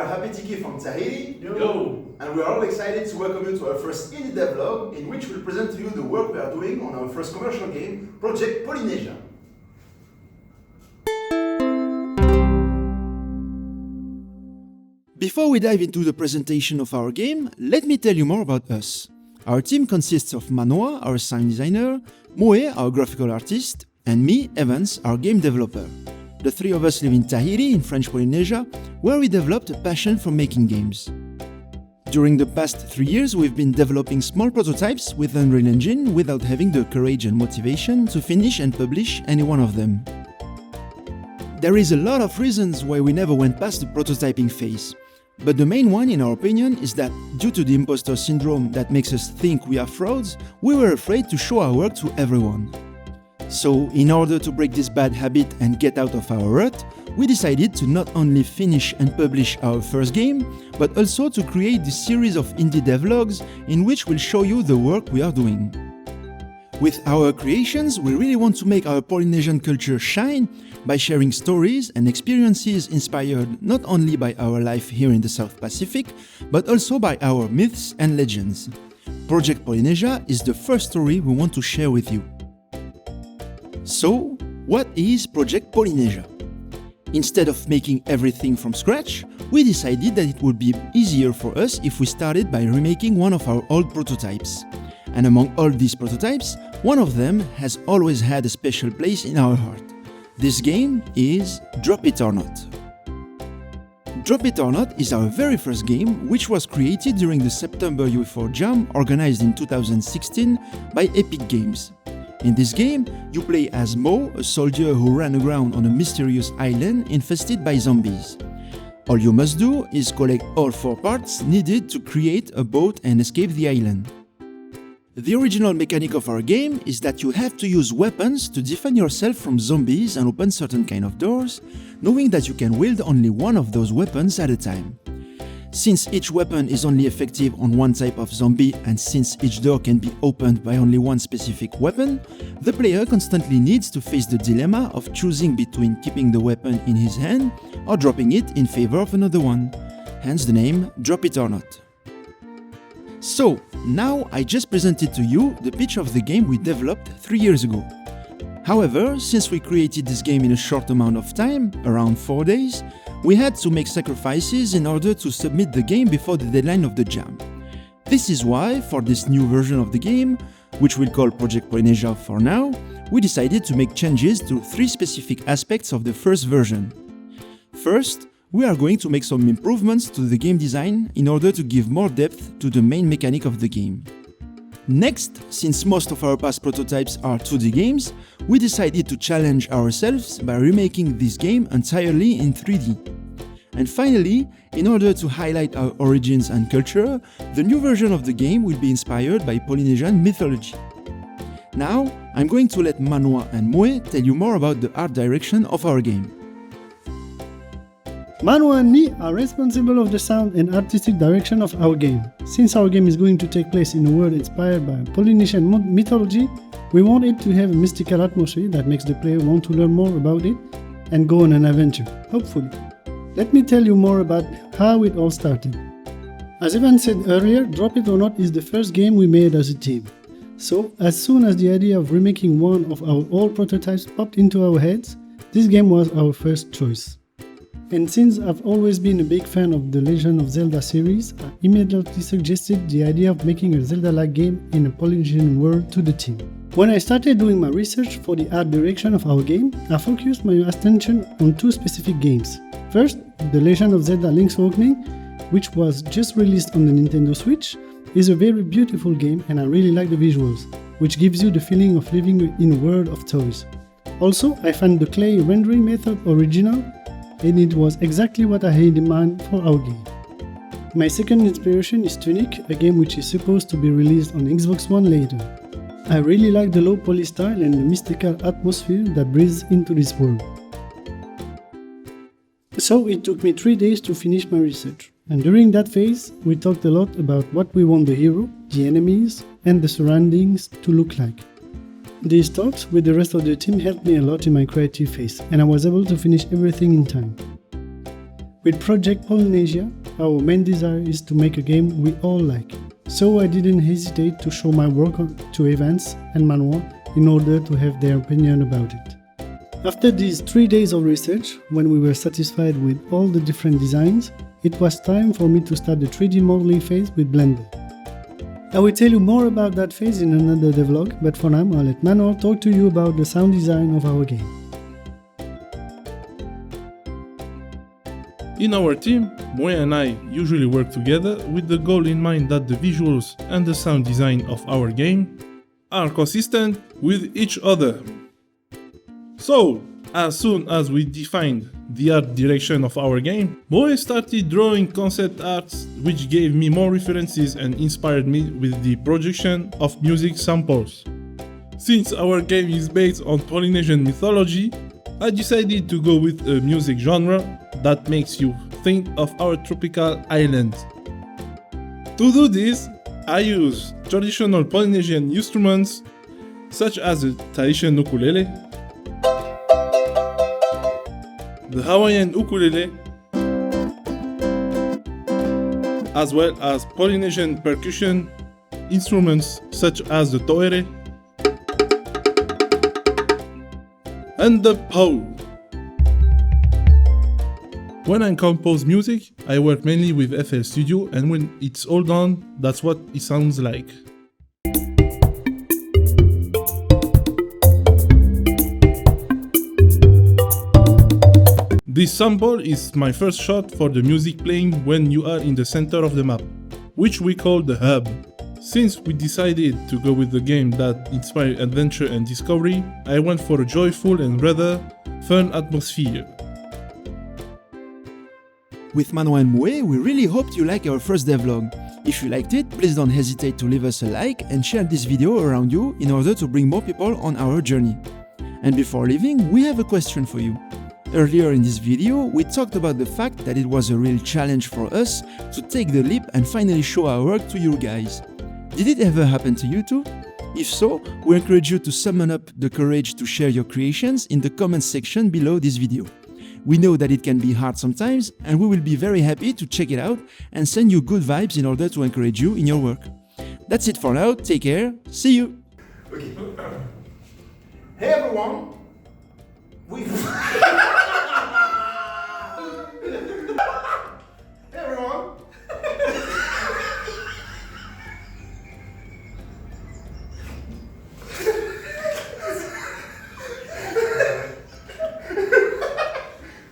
are happy Tiki from Tahiti. Yo! And we are all excited to welcome you to our first indie devlog, in which we'll present to you the work we are doing on our first commercial game, Project Polynesia. Before we dive into the presentation of our game, let me tell you more about us. Our team consists of Manoa, our sound designer, Moe, our graphical artist, and me, Evans, our game developer. The three of us live in Tahiti, in French Polynesia, where we developed a passion for making games. During the past 3 years, we've been developing small prototypes with Unreal Engine without having the courage and motivation to finish and publish any one of them. There is a lot of reasons why we never went past the prototyping phase. But the main one, in our opinion, is that due to the imposter syndrome that makes us think we are frauds, we were afraid to show our work to everyone. So, in order to break this bad habit and get out of our rut, we decided to not only finish and publish our first game, but also to create this series of indie devlogs in which we'll show you the work we are doing. With our creations, we really want to make our Polynesian culture shine by sharing stories and experiences inspired not only by our life here in the South Pacific, but also by our myths and legends. Project Polynesia is the first story we want to share with you. So, what is Project Polynesia? Instead of making everything from scratch, we decided that it would be easier for us if we started by remaking one of our old prototypes. And among all these prototypes, one of them has always had a special place in our heart. This game is Drop It or Not. Drop It or Not is our very first game, which was created during the September UE4 Jam organized in 2016 by Epic Games. In this game, you play as Mo, a soldier who ran aground on a mysterious island infested by zombies. All you must do is collect all 4 parts needed to create a boat and escape the island. The original mechanic of our game is that you have to use weapons to defend yourself from zombies and open certain kind of doors, knowing that you can wield only one of those weapons at a time. Since each weapon is only effective on one type of zombie and since each door can be opened by only one specific weapon, the player constantly needs to face the dilemma of choosing between keeping the weapon in his hand or dropping it in favor of another one. Hence the name Drop It or Not. So, now I just presented to you the pitch of the game we developed 3 years ago. However, since we created this game in a short amount of time, around 4 days, we had to make sacrifices in order to submit the game before the deadline of the jam. This is why, for this new version of the game, which we'll call Project Polynesia for now, we decided to make changes to 3 specific aspects of the first version. First, we are going to make some improvements to the game design in order to give more depth to the main mechanic of the game. Next, since most of our past prototypes are 2D games, we decided to challenge ourselves by remaking this game entirely in 3D. And finally, in order to highlight our origins and culture, the new version of the game will be inspired by Polynesian mythology. Now, I'm going to let Manoa and Moe tell you more about the art direction of our game. Manoa and me are responsible of the sound and artistic direction of our game. Since our game is going to take place in a world inspired by Polynesian mythology, we want it to have a mystical atmosphere that makes the player want to learn more about it and go on an adventure, hopefully. Let me tell you more about how it all started. As Evan said earlier, Drop It or Not is the first game we made as a team. So, as soon as the idea of remaking one of our old prototypes popped into our heads, this game was our first choice. And since I've always been a big fan of the Legend of Zelda series, I immediately suggested the idea of making a Zelda-like game in a Polynesian world to the team. When I started doing my research for the art direction of our game, I focused my attention on 2 specific games. First, The Legend of Zelda Link's Awakening, which was just released on the Nintendo Switch, is a very beautiful game and I really like the visuals, which gives you the feeling of living in a world of toys. Also, I found the clay rendering method original, and it was exactly what I had in mind for our game. My second inspiration is Tunic, a game which is supposed to be released on Xbox One later. I really like the low poly style and the mystical atmosphere that breathes into this world. So it took me 3 days to finish my research, and during that phase we talked a lot about what we want the hero, the enemies, and the surroundings to look like. These talks with the rest of the team helped me a lot in my creative phase, and I was able to finish everything in time. With Project Polynesia, our main desire is to make a game we all like. So I didn't hesitate to show my work to Evans and Manuel in order to have their opinion about it. After these 3 days of research, when we were satisfied with all the different designs, it was time for me to start the 3D modeling phase with Blender. I will tell you more about that phase in another devlog, but for now I'll let Manuel talk to you about the sound design of our game. In our team, Moe and I usually work together with the goal in mind that the visuals and the sound design of our game are consistent with each other. So, as soon as we defined the art direction of our game, Moe started drawing concept arts which gave me more references and inspired me with the projection of music samples. Since our game is based on Polynesian mythology, I decided to go with a music genre that makes you think of our tropical islands. To do this, I use traditional Polynesian instruments such as the Tahitian ukulele, the Hawaiian ukulele, as well as Polynesian percussion instruments such as the toere and the pau. When I compose music, I work mainly with FL Studio, and when it's all done, that's what it sounds like. This sample is my first shot for the music playing when you are in the center of the map, which we call the hub. Since we decided to go with the game that inspired adventure and discovery, I went for a joyful and rather fun atmosphere. With Manuel and Moe, we really hoped you liked our first devlog. If you liked it, please don't hesitate to leave us a like and share this video around you in order to bring more people on our journey. And before leaving, we have a question for you. Earlier in this video, we talked about the fact that it was a real challenge for us to take the leap and finally show our work to you guys. Did it ever happen to you too? If so, we encourage you to summon up the courage to share your creations in the comments section below this video. We know that it can be hard sometimes, and we will be very happy to check it out and send you good vibes in order to encourage you in your work. That's it for now, take care, see you! Okay. Hey everyone! We